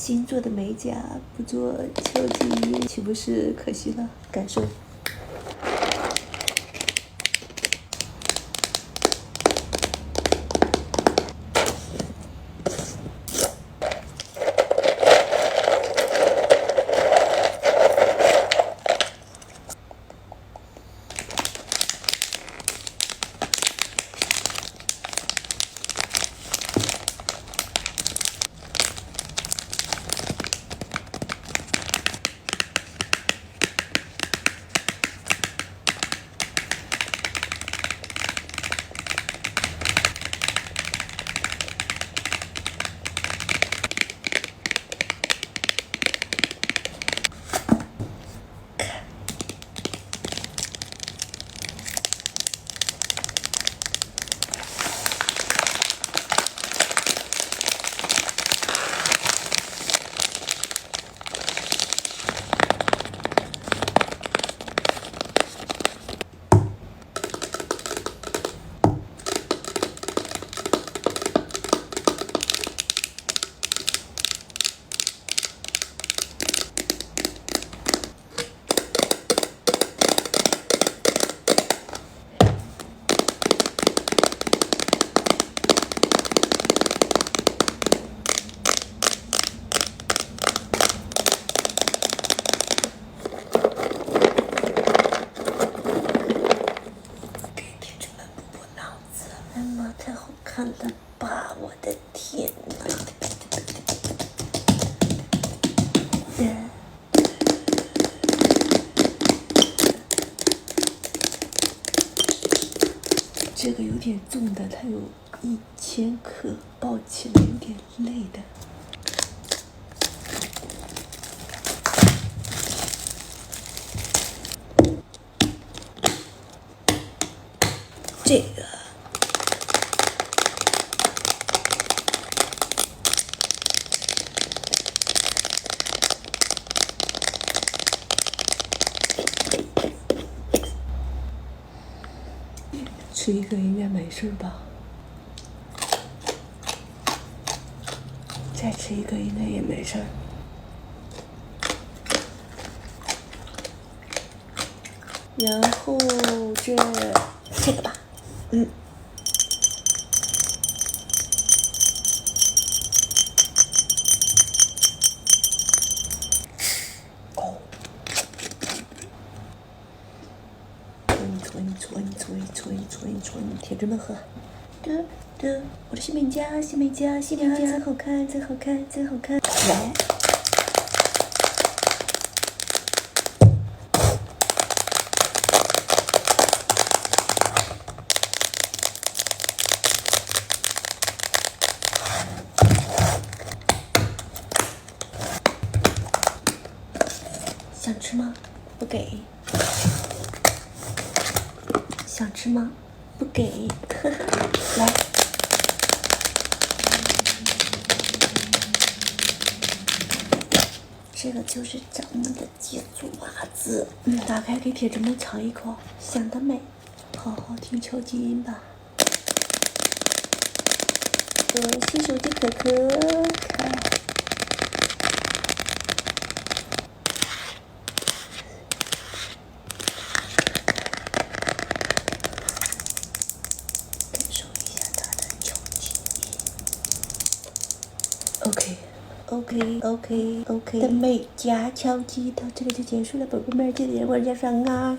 新做的美甲不做敲击音，岂不是可惜了？感受。太好看了吧！我的天哪！这个有点重的，它有1000克，抱起来有点累的。这个。吃一个应该没事吧？再吃一个应该也没事。然后这个吧，纯，铁子们喝。我的新美甲，真好看，真好看。来。想吃吗？不给。想吃吗？不给。来。这个就是咱们的鸡足袜子。打开给铁子们尝一口，想得美！好好听敲击音吧。新手机可看。OK 的美甲敲击到这里就结束了，宝贝们，记得点关注上啊。